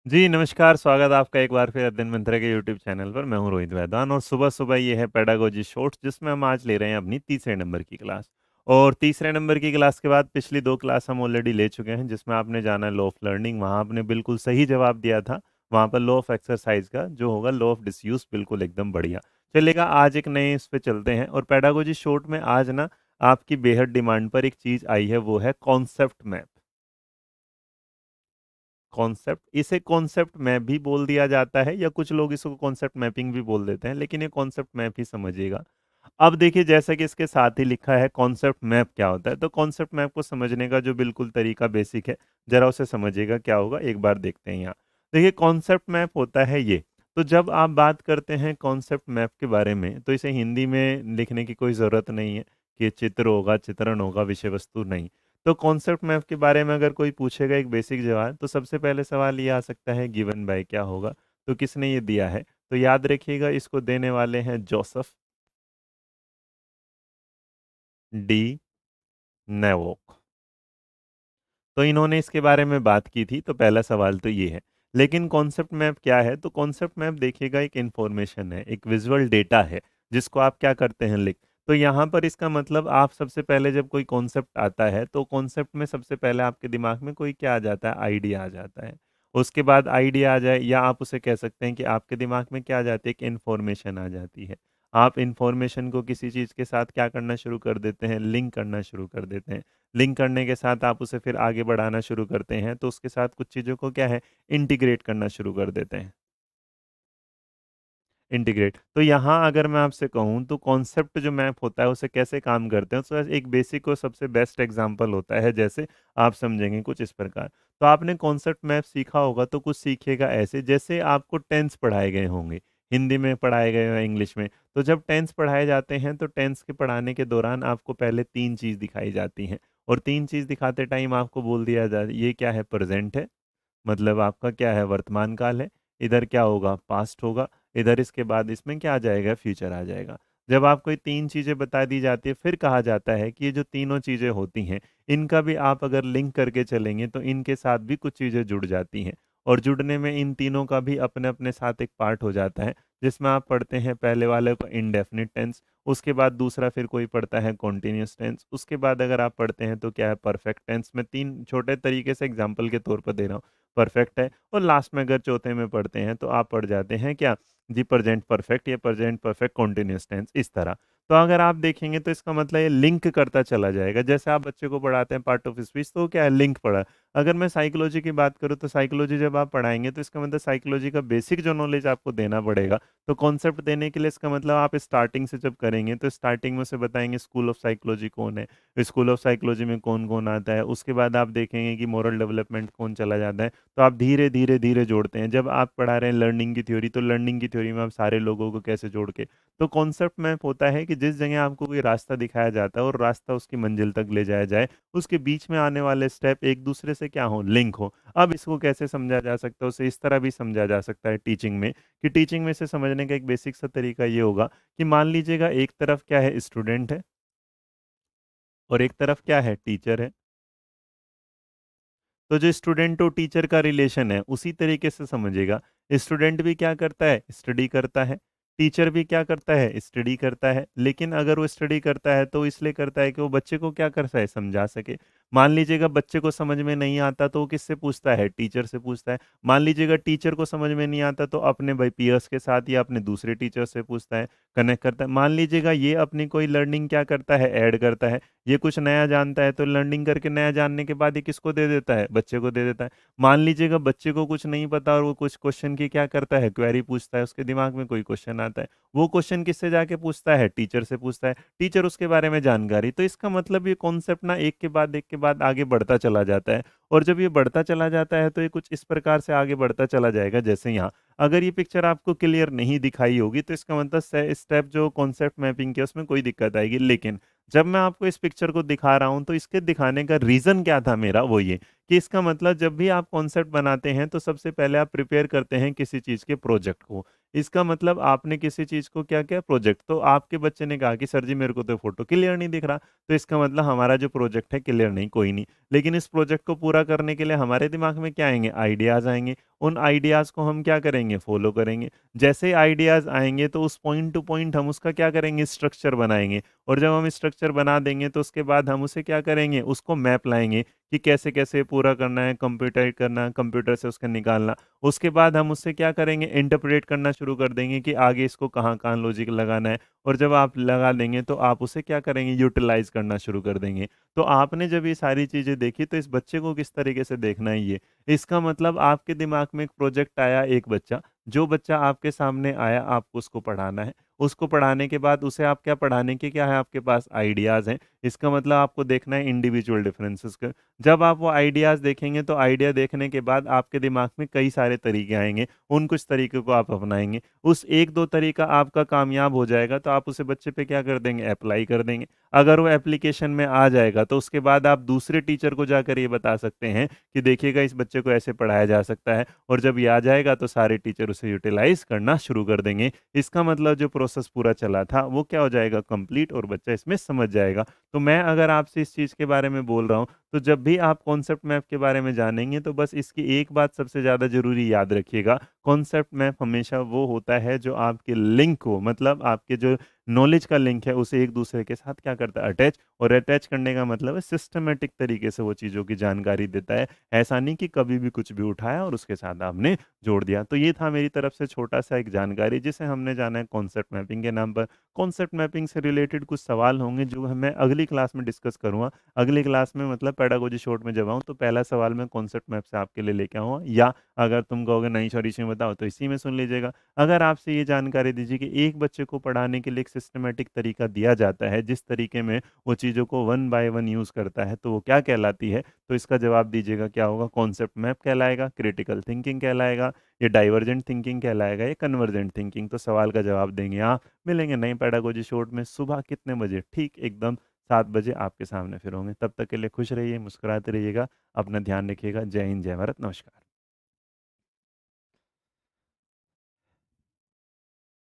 जी, नमस्कार, स्वागत है आपका एक बार फिर अध्ययन मंत्र के यूट्यूब चैनल पर। मैं हूँ रोहित वैदान और सुबह-सुबह ये है पेडागॉजी शॉर्ट्स जिसमें हम आज ले रहे हैं अपनी तीसरे नंबर की क्लास। और तीसरे नंबर की क्लास के बाद पिछली 2 क्लास हम ऑलरेडी ले चुके हैं जिसमें आपने जाना लॉ ऑफ लर्निंग, वहाँ आपने बिल्कुल सही जवाब दिया था। वहाँ पर लॉ ऑफ एक्सरसाइज़ का जो होगा लॉ ऑफ डिसयूज़ बिल्कुल एकदम बढ़िया। चलिएगा आज एक नए इस पे चलते हैं और पेडागॉजी शॉर्ट में आज ना आपकी बेहद डिमांड पर एक चीज़ आई है वो है कॉन्सेप्ट मैप। कॉन्सेप्ट इसे कॉन्सेप्ट मैप भी बोल दिया जाता है या कुछ लोग इसको कॉन्सेप्ट मैपिंग भी बोल देते हैं, लेकिन ये कॉन्सेप्ट मैप ही समझिएगा। अब देखिए जैसा कि इसके साथ ही लिखा है कॉन्सेप्ट मैप क्या होता है, तो कॉन्सेप्ट मैप को समझने का जो बिल्कुल तरीका बेसिक है, जरा उसे समझिएगा क्या होगा एक बार देखते हैं यहाँ। देखिए कॉन्सेप्ट मैप होता है ये। तो जब आप बात करते हैं कॉन्सेप्ट मैप के बारे में तो इसे हिंदी में लिखने की कोई ज़रूरत नहीं है कि चित्र होगा, चित्रण होगा, विषय वस्तु नहीं। तो कॉन्सेप्ट मैप के बारे में अगर कोई पूछेगा एक बेसिक जवाब तो सबसे पहले सवाल ये आ सकता है गिवन बाय क्या होगा। तो किसने ये दिया है? तो याद रखिएगा इसको देने वाले हैं जोसेफ डी नेवोक। तो इन्होंने इसके बारे में बात की थी तो पहला सवाल तो ये है। लेकिन कॉन्सेप्ट मैप क्या है? तो कॉन्सेप्ट मैप देखिएगा एक इंफॉर्मेशन है, एक विजुअल डेटा है जिसको आप क्या करते हैं लिख। तो यहाँ पर इसका मतलब आप सबसे पहले जब कोई कॉन्सेप्ट आता है तो कॉन्सेप्ट में सबसे पहले आपके दिमाग में कोई क्या आ जाता है? आइडिया आ जाता है। उसके बाद आइडिया आ जाए या आप उसे कह सकते हैं कि आपके दिमाग में क्या आ जाती है? एक इन्फॉर्मेशन आ जाती है। आप इन्फॉर्मेशन को किसी चीज़ के साथ क्या करना शुरू कर देते हैं? लिंक करना शुरू कर देते हैं। लिंक करने के साथ आप उसे फिर आगे बढ़ाना शुरू करते हैं तो उसके साथ कुछ चीज़ों को क्या है इंटीग्रेट करना शुरू कर देते हैं। इंटीग्रेट तो यहाँ अगर मैं आपसे कहूँ तो कॉन्सेप्ट जो मैप होता है उसे कैसे काम करते हैं तो एक बेसिक और सबसे बेस्ट एग्जांपल होता है जैसे आप समझेंगे कुछ इस प्रकार। तो आपने कॉन्सेप्ट मैप सीखा होगा तो कुछ सीखिएगा ऐसे जैसे आपको टेंस पढ़ाए गए होंगे, हिंदी में पढ़ाए गए हैं, इंग्लिश में। तो जब टेंस पढ़ाए जाते हैं तो टेंस के पढ़ाने के दौरान आपको पहले 3 चीज़ दिखाई जाती हैं और 3 चीज़ दिखाते टाइम आपको बोल दिया जाए ये क्या है? प्रेजेंट है, मतलब आपका क्या है वर्तमान काल है, इधर क्या होगा पास्ट होगा, इधर इसके बाद इसमें क्या आ जाएगा फ्यूचर आ जाएगा। जब आपको ये 3 चीज़ें बता दी जाती है फिर कहा जाता है कि ये जो तीनों चीज़ें होती हैं इनका भी आप अगर लिंक करके चलेंगे तो इनके साथ भी कुछ चीज़ें जुड़ जाती हैं और जुड़ने में इन तीनों का भी अपने अपने साथ एक पार्ट हो जाता है जिसमें आप पढ़ते हैं पहले वाले को इनडेफिनिट टेंस, उसके बाद दूसरा फिर कोई पढ़ता है कॉन्टिन्यूस टेंस, उसके बाद अगर आप पढ़ते हैं तो क्या है परफेक्ट टेंस। मैं 3 छोटे तरीके से एग्जांपल के तौर पर दे रहा हूँ। परफेक्ट है और लास्ट में अगर चौथे में पढ़ते हैं तो आप पढ़ जाते हैं क्या जी प्रेजेंट परफेक्ट या प्रेजेंट परफेक्ट कॉन्टिन्यूस टेंस इस तरह। तो अगर आप देखेंगे तो इसका मतलब ये लिंक करता चला जाएगा जैसे आप बच्चे को पढ़ाते हैं पार्ट ऑफ स्पीच तो क्या है लिंक पढ़ा। अगर मैं साइकोलॉजी की बात करूँ तो साइकोलॉजी जब आप पढ़ाएंगे तो इसका मतलब साइकोलॉजी का बेसिक जो नॉलेज आपको देना पड़ेगा। तो कॉन्सेप्ट देने के लिए इसका मतलब आप स्टार्टिंग से जब करेंगे तो स्टार्टिंग में से बताएंगे स्कूल ऑफ साइकोलॉजी कौन है, स्कूल ऑफ साइकोलॉजी में कौन कौन आता है, उसके बाद आप देखेंगे कि मोरल डेवलपमेंट कौन चला जाता है। तो आप धीरे धीरे धीरे जोड़ते हैं। जब आप पढ़ा रहे हैं लर्निंग की थ्योरी तो लर्निंग की थ्योरी में आप सारे लोगों को कैसे जोड़ के। तो कॉन्सेप्ट मैप होता है कि जिस जगह आपको कोई रास्ता दिखाया जाता है और रास्ता उसकी मंजिल तक ले जाया जाए, उसके बीच में आने वाले स्टेप एक दूसरे से क्या हो लिंक हो। अब इसको कैसे समझा जा सकता है उसे इस तरह भी समझा जा सकता है टीचिंग में कि टीचिंग में से समझने का एक बेसिक सा तरीका ये होगा कि मान लीजिएगा एक तरफ क्या है स्टूडेंट है और एक तरफ क्या है टीचर है। तो जो स्टूडेंट और टीचर का रिलेशन है उसी तरीके से समझिएगा। स्टूडेंट भी क्या करता है स्टडी करता है, टीचर भी क्या करता है स्टडी करता है। लेकिन अगर वो स्टडी करता है तो इसलिए करता है कि वो बच्चे को क्या करता है समझा सके। मान लीजिएगा बच्चे को समझ में नहीं आता तो वो किससे पूछता है टीचर से पूछता है। मान लीजिएगा टीचर को समझ में नहीं आता तो अपने भाई पीयर्स के साथ या अपने दूसरे टीचर से पूछता है, कनेक्ट करता है। मान लीजिएगा ये अपनी कोई लर्निंग क्या करता है ऐड करता है, ये कुछ नया जानता है तो लर्निंग करके नया जानने के बाद ये किसको दे देता है बच्चे को दे देता है। मान लीजिएगा बच्चे को कुछ नहीं पता और वो कुछ क्वेश्चन की क्या करता है क्वेरी पूछता है, उसके दिमाग में कोई क्वेश्चन आता है, वो क्वेश्चन किससे जाके पूछता है टीचर से पूछता है, टीचर उसके बारे में जानकारी। तो इसका मतलब ये कॉन्सेप्ट ना एक के बाद आगे बढ़ता चला जाता है और जब ये बढ़ता चला जाता है तो ये कुछ इस प्रकार से आगे बढ़ता चला जाएगा जैसे यहाँ। अगर ये पिक्चर आपको क्लियर नहीं दिखाई होगी तो इसका मतलब स्टेप जो कॉन्सेप्ट मैपिंग के उसमें कोई दिक्कत आएगी। लेकिन जब मैं आपको इस पिक्चर को दिखा रहा हूं तो इसके दिखाने का रीजन क्या था मेरा वो ये कि इसका मतलब जब भी आप कॉन्सेप्ट बनाते हैं तो सबसे पहले आप प्रिपेयर करते हैं किसी चीज़ के प्रोजेक्ट को। इसका मतलब आपने किसी चीज़ को क्या किया, प्रोजेक्ट। तो आपके बच्चे ने कहा कि सर जी मेरे को तो फ़ोटो क्लियर नहीं दिख रहा, तो इसका मतलब हमारा जो प्रोजेक्ट है क्लियर नहीं, कोई नहीं। लेकिन इस प्रोजेक्ट को पूरा करने के लिए हमारे दिमाग में क्या आएँगे, आइडियाज़ आएँगे। उन आइडियाज़ को हम क्या करेंगे, फ़ॉलो करेंगे। जैसे ही आइडियाज़ आएँगे तो उस पॉइंट टू पॉइंट हम उसका क्या करेंगे, स्ट्रक्चर बनाएँगे। और जब हम स्ट्रक्चर बना देंगे तो उसके बाद हम उसे क्या करेंगे, उसको मैप लाएँगे कि कैसे-कैसे पूरा करना है, कंप्यूटाइज़ करना है, कंप्यूटर से उसका निकालना। उसके बाद हम उससे क्या करेंगे, इंटरप्रेट करना शुरू कर देंगे कि आगे इसको कहाँ-कहाँ लॉजिक लगाना है। और जब आप लगा देंगे तो आप उसे क्या करेंगे, यूटिलाइज़ करना शुरू कर देंगे। तो आपने जब ये सारी चीज़ें देखी तो इस बच्चे को किस तरीके से देखना है ये। इसका मतलब आपके दिमाग में एक प्रोजेक्ट आया, एक बच्चा, जो बच्चा आपके सामने आया आपको उसको पढ़ाना है। उसको पढ़ाने के बाद उसे आप क्या पढ़ाने के क्या है, आपके पास आइडियाज़ हैं। इसका मतलब आपको देखना है इंडिविजुअल डिफरेंसेस का। जब आप वो आइडियाज़ देखेंगे तो आइडिया देखने के बाद आपके दिमाग में कई सारे तरीके आएँगे, उन कुछ तरीकों को आप अपनाएँगे। उस 1-2 तरीका आपका कामयाब हो जाएगा तो आप उसे बच्चे पे क्या कर देंगे, अप्लाई कर देंगे। अगर वो एप्लीकेशन में आ जाएगा तो उसके बाद आप दूसरे टीचर को जाकर ये बता सकते हैं कि देखिएगा इस बच्चे को ऐसे पढ़ाया जा सकता है। और जब ये आ जाएगा तो सारे टीचर उसे यूटिलाइज़ करना शुरू कर देंगे। इसका मतलब जो प्रोसेस पूरा चला था वो क्या हो जाएगा, कंप्लीट, और बच्चा इसमें समझ जाएगा। तो मैं अगर आपसे इस चीज़ के बारे में बोल रहा हूँ, तो जब भी आप कॉन्सेप्ट मैप के बारे में जानेंगे तो बस इसकी एक बात सबसे ज़्यादा ज़रूरी याद रखिएगा, कॉन्सेप्ट मैप हमेशा वो होता है जो आपके लिंक को, मतलब आपके जो नॉलेज का लिंक है उसे एक दूसरे के साथ क्या करता है, अटैच। और अटैच करने का मतलब है सिस्टमैटिक तरीके से वो चीज़ों की जानकारी देता है। ऐसा नहीं कि कभी भी कुछ भी उठाया और उसके साथ आपने जोड़ दिया। तो ये था मेरी तरफ से छोटा-सा एक जानकारी जिसे हमने जाना है कॉन्सेप्ट मैपिंग के नाम पर। कॉन्सेप्ट मैपिंग से रिलेटेड कुछ सवाल होंगे जो मैं अगली क्लास में डिस्कस करूँगा। अगली क्लास में मतलब पेडागोजी शॉर्ट में जब आऊँ तो पहला सवाल मैं कॉन्सेप्ट मैप से आपके लिए लेके आऊँगा, या अगर तुम कहोगे नहीं सर इसी में बताओ तो इसी में सुन लीजिएगा। अगर आपसे ये जानकारी दीजिए कि एक बच्चे को पढ़ाने के लिए एक सिस्टमैटिक तरीका दिया जाता है, जिस तरीके में वो चीज़ों को वन बाय वन यूज़ करता है, तो वो क्या कहलाती है? तो इसका जवाब दीजिएगा क्या होगा? कॉन्सेप्ट मैप कहलाएगा, क्रिटिकल थिंकिंग कहलाएगा, ये डाइवर्जेंट थिंकिंग कहलाएगा, या कन्वर्जेंट थिंकिंग। तो सवाल का जवाब देंगे आप। मिलेंगे नई पेडागोजी शॉर्ट में सुबह कितने बजे? ठीक एकदम 7 बजे आपके सामने फिर होंगे। तब तक के लिए खुश रहिए, मुस्कुराते रहिएगा, अपना ध्यान रखिएगा। जय हिंद, जय भारत, नमस्कार।